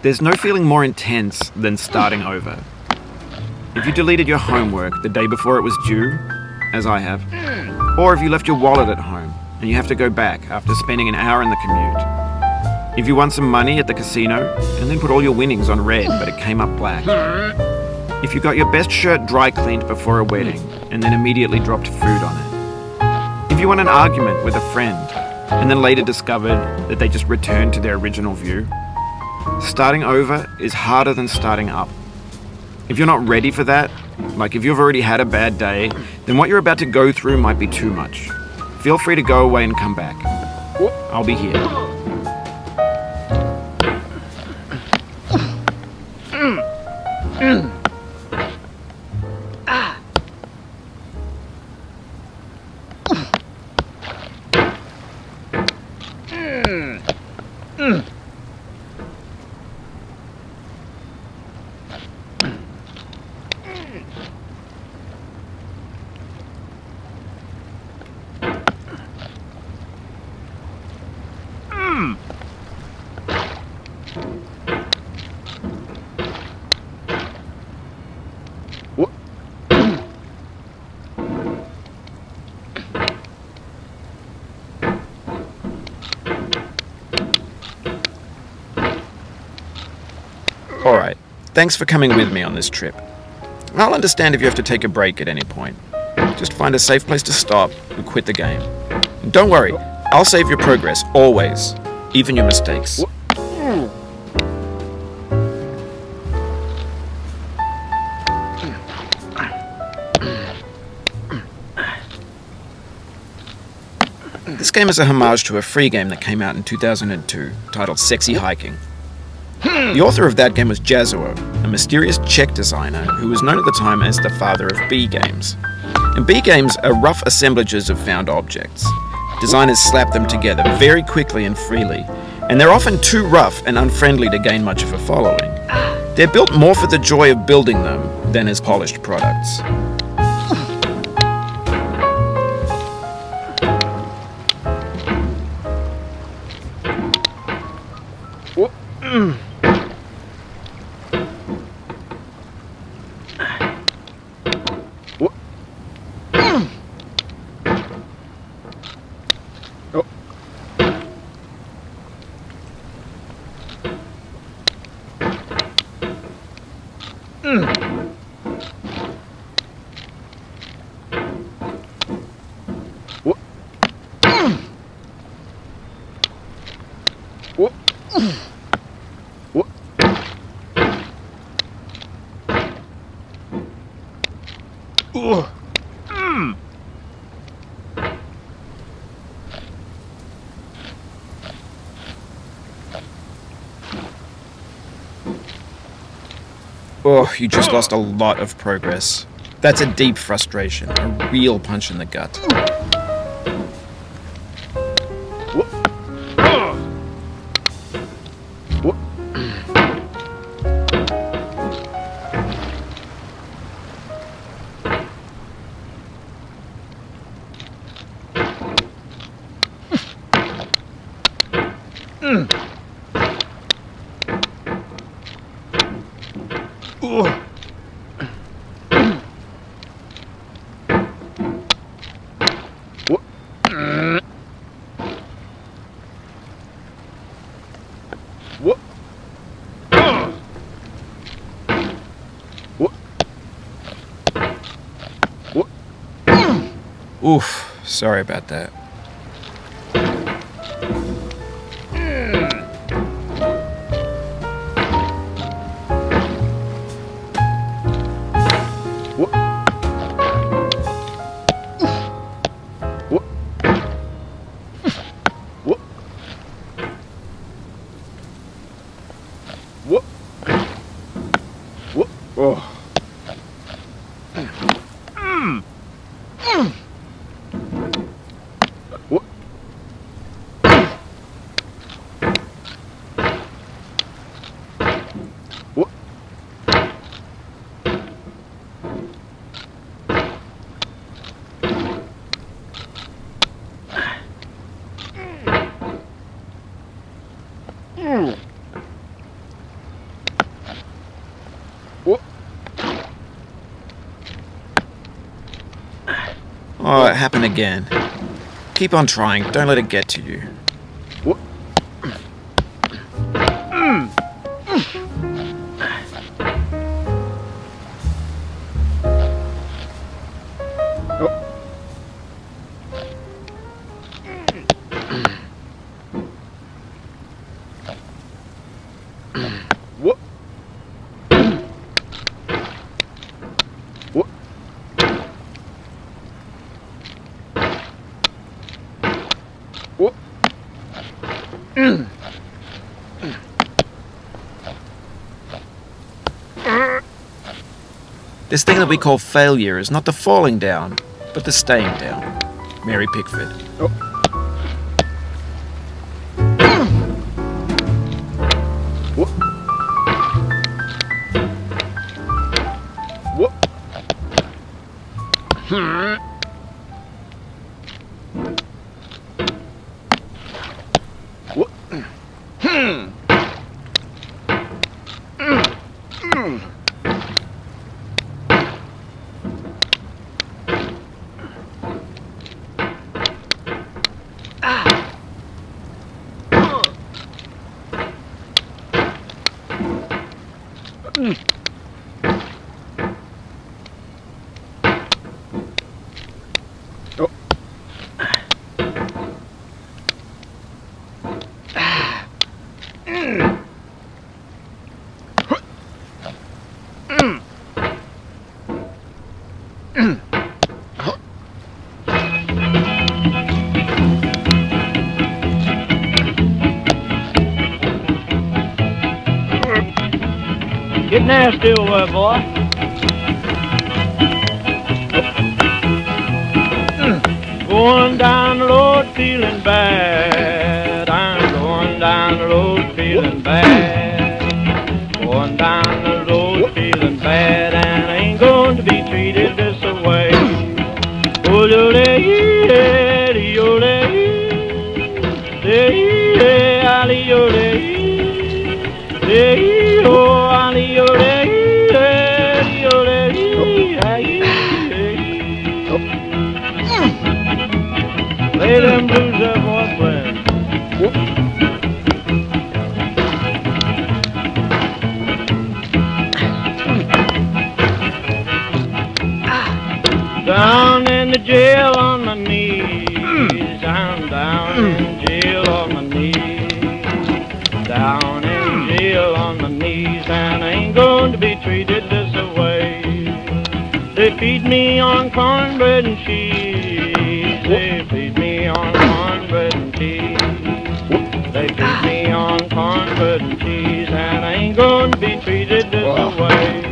There's no feeling more intense than starting over. If you deleted your homework the day before it was due, as I have, or if you left your wallet at home and you have to go back after spending an hour in the commute. If you won some money at the casino and then put all your winnings on red but it came up black. If you got your best shirt dry cleaned before a wedding and then immediately dropped food on it. If you won an argument with a friend and then later discovered that they just returned to their original view. Starting over is harder than starting up. If you're not ready for that, like if you've already had a bad day, then what you're about to go through might be too much. Feel free to go away and come back. I'll be here. Alright, thanks for coming with me on this trip. I'll understand if you have to take a break at any point. Just find a safe place to stop and quit the game. And don't worry, I'll save your progress, always. Even your mistakes. This game is a homage to a free game that came out in 2002, titled Sexy Hiking. The author of that game was Jazzuo, a mysterious Czech designer who was known at the time as the father of B games. And B games are rough assemblages of found objects. Designers slap them together very quickly and freely, and they're often too rough and unfriendly to gain much of a following. They're built more for the joy of building them than as polished products. Oh, you just lost a lot of progress. That's a deep frustration, a real punch in the gut. Oof, sorry about that. Oh, it happened again. Keep on trying, don't let it get to you. This thing that we call failure is not the falling down, but the staying down. Mary Pickford. Get nasty over there, boy. Going down the road feeling bad. I'm going down the road feeling bad. Going down the road feeling bad, and I ain't going to be treated this way. Play them blues up, boy, play. Down in the jail on my knees. I'm down in jail on my knees. Down in jail on my knees, and I ain't going to be treated this way. They feed me on cornbread and cheese. They feed me on cornbread and cheese. They feed me on cornbread and cheese, and I ain't going to be treated this way.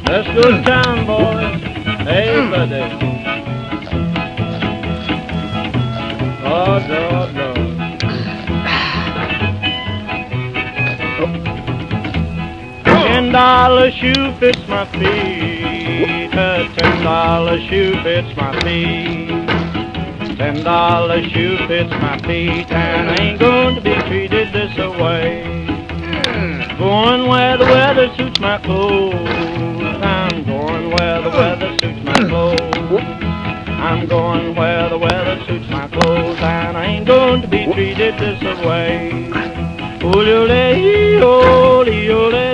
Let's go to town, boys. Hey, buddy. Oh, no, no. $10 shoe fits my feet. A $10 shoe fits my feet. $10 shoe fits my feet, and I ain't going to be treated this way. Going where the weather suits my clothes. I'm going where the weather suits my clothes. I'm going where the weather suits my clothes, and I ain't going to be treated this way. Ole, ole, ole, ole,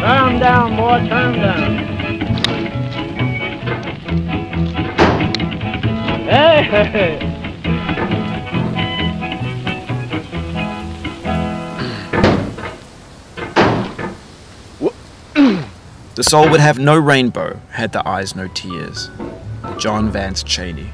turn down, boy, turn down. Hey. The soul would have no rainbow, had the eyes no tears. John Vance Cheney.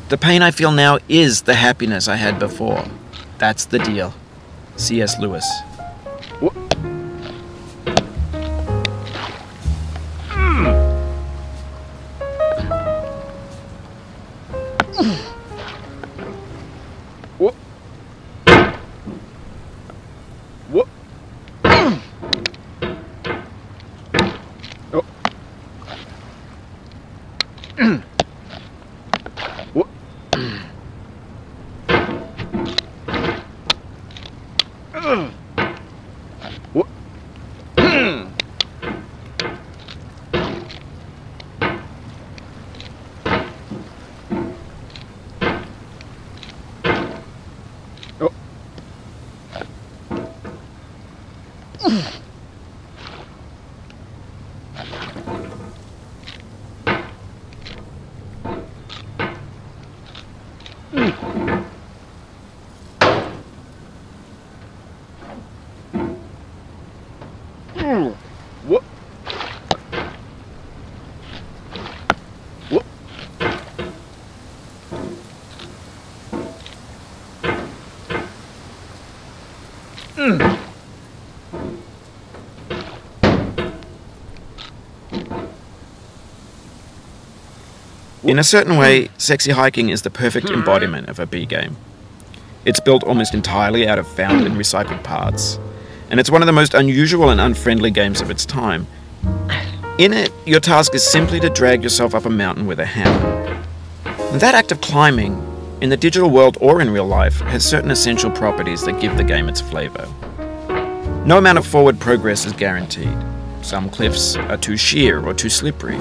The pain I feel now is the happiness I had before. That's the deal. C.S. Lewis. In a certain way, Sexy Hiking is the perfect embodiment of a B game. It's built almost entirely out of found and recycled parts, and it's one of the most unusual and unfriendly games of its time. In it, your task is simply to drag yourself up a mountain with a hammer. That act of climbing, in the digital world or in real life, has certain essential properties that give the game its flavour. No amount of forward progress is guaranteed. Some cliffs are too sheer or too slippery,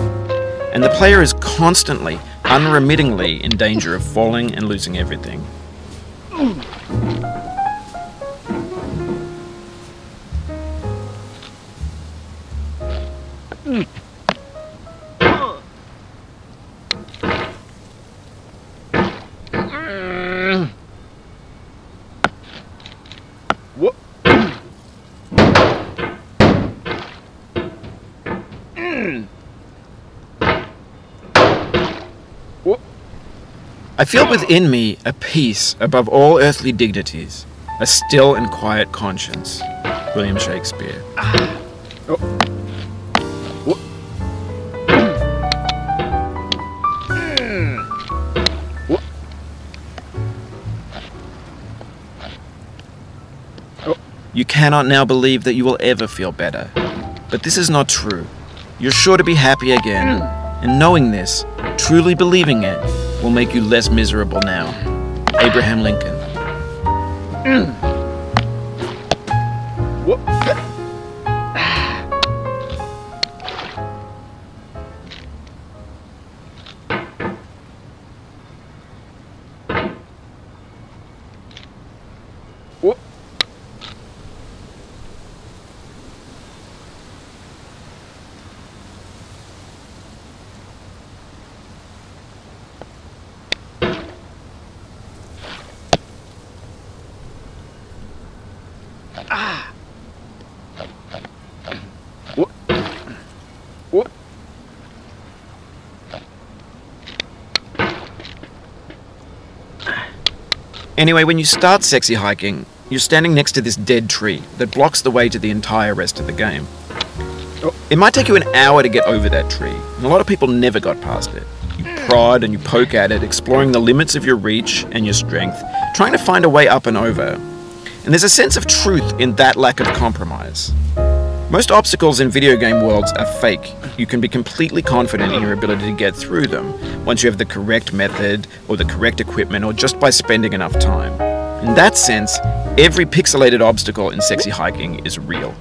and the player is constantly, unremittingly in danger of falling and losing everything. I feel within me a peace above all earthly dignities, a still and quiet conscience. William Shakespeare. You cannot now believe that you will ever feel better. But this is not true. You're sure to be happy again. And knowing this, truly believing it, will make you less miserable now. Abraham Lincoln. Anyway, when you start sexy hiking, you're standing next to this dead tree that blocks the way to the entire rest of the game. It might take you an hour to get over that tree, and a lot of people never got past it. You prod and you poke at it, exploring the limits of your reach and your strength, trying to find a way up and over. And there's a sense of truth in that lack of compromise. Most obstacles in video game worlds are fake. You can be completely confident in your ability to get through them once you have the correct method or the correct equipment or just by spending enough time. In that sense, every pixelated obstacle in sexy hiking is real.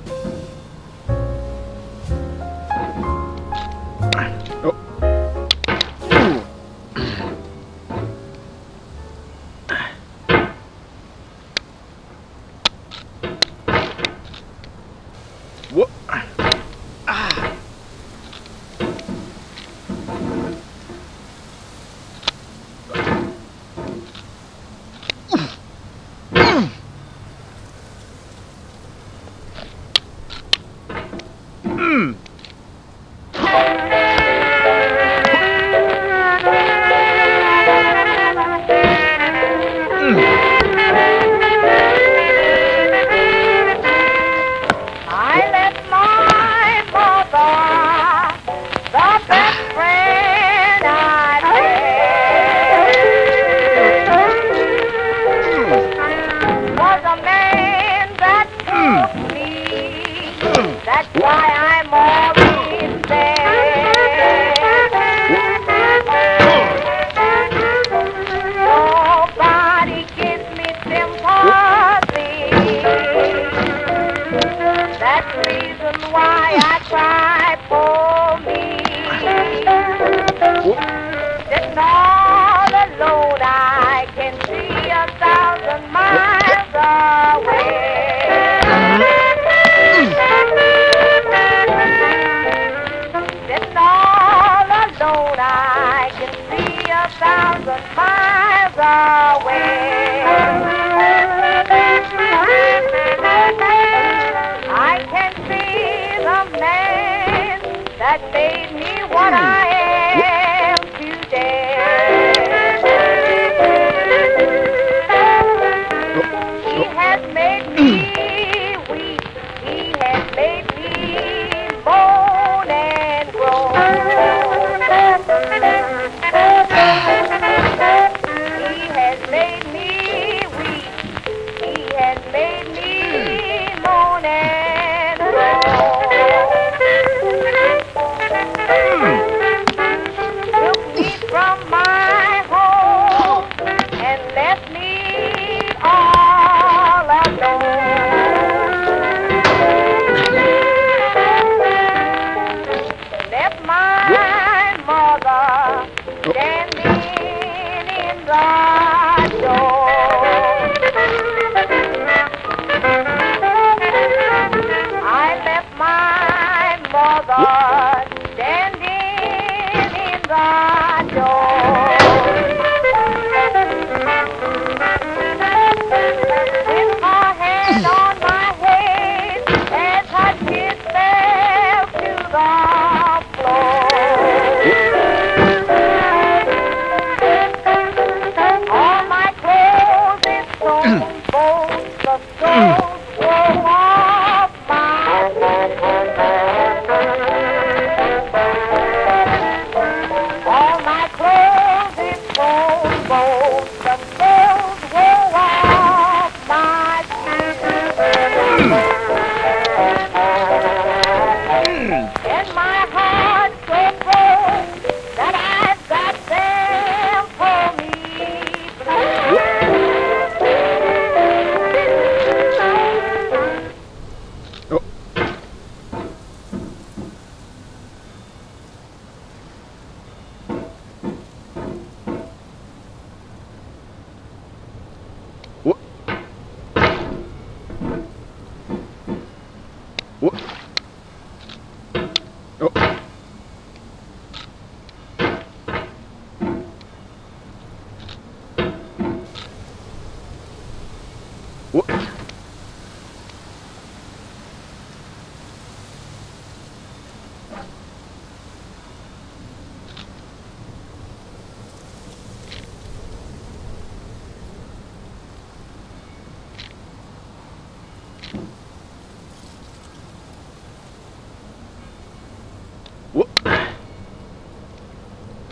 All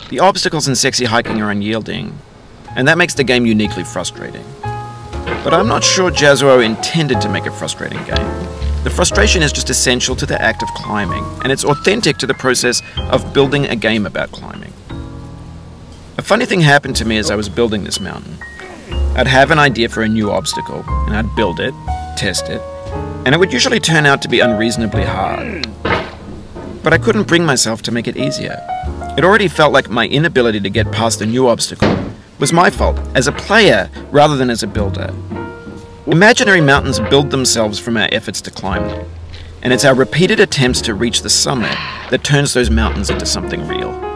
The obstacles in Sexy Hiking are unyielding, and that makes the game uniquely frustrating. But I'm not sure Jazzuo intended to make a frustrating game. The frustration is just essential to the act of climbing, and it's authentic to the process of building a game about climbing. A funny thing happened to me as I was building this mountain. I'd have an idea for a new obstacle, and I'd build it, test it, and it would usually turn out to be unreasonably hard. But I couldn't bring myself to make it easier. It already felt like my inability to get past a new obstacle was my fault as a player rather than as a builder. Imaginary mountains build themselves from our efforts to climb them, and it's our repeated attempts to reach the summit that turns those mountains into something real.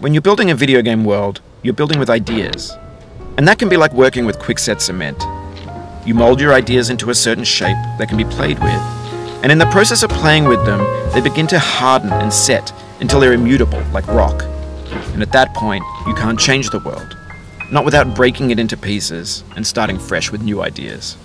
When you're building a video game world, you're building with ideas. And that can be like working with quickset cement. You mold your ideas into a certain shape that can be played with, and in the process of playing with them, they begin to harden and set until they're immutable, like rock. And at that point, you can't change the world, not without breaking it into pieces and starting fresh with new ideas.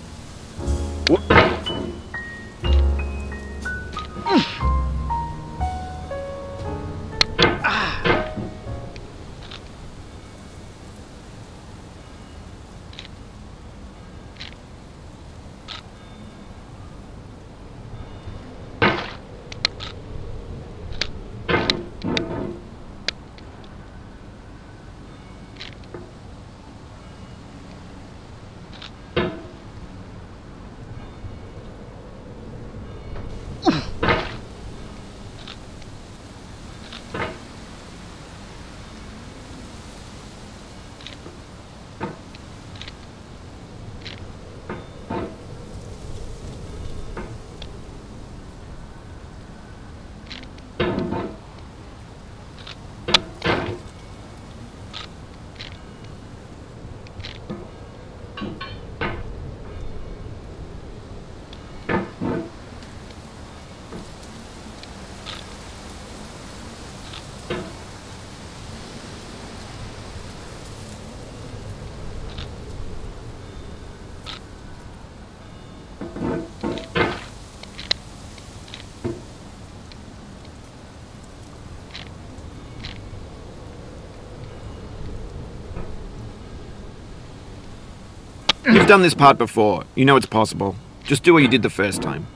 You've done this part before. You know it's possible. Just do what you did the first time.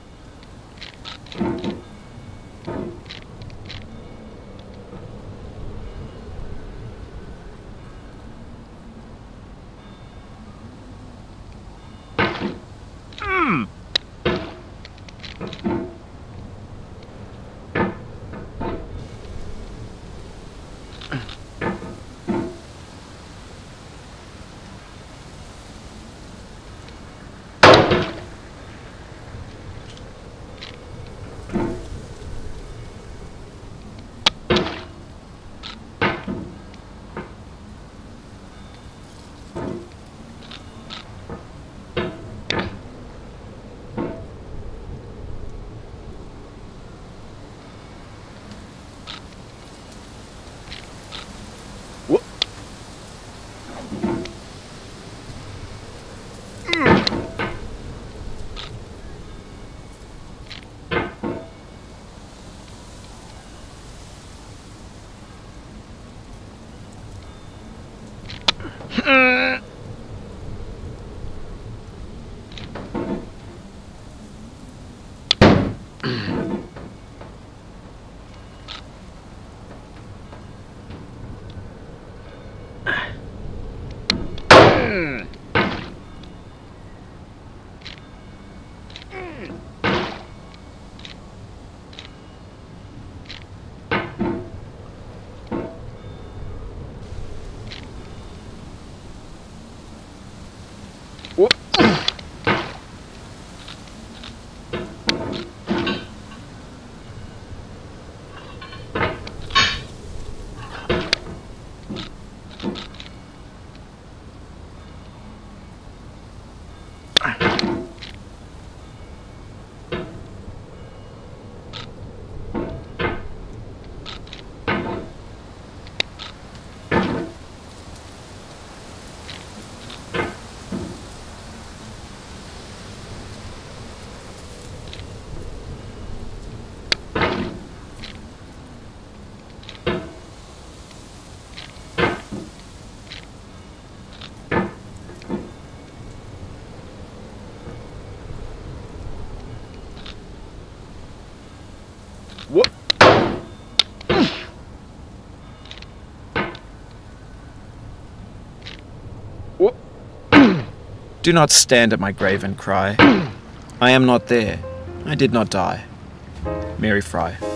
Do not stand at my grave and cry. I am not there. I did not die. Mary Fry.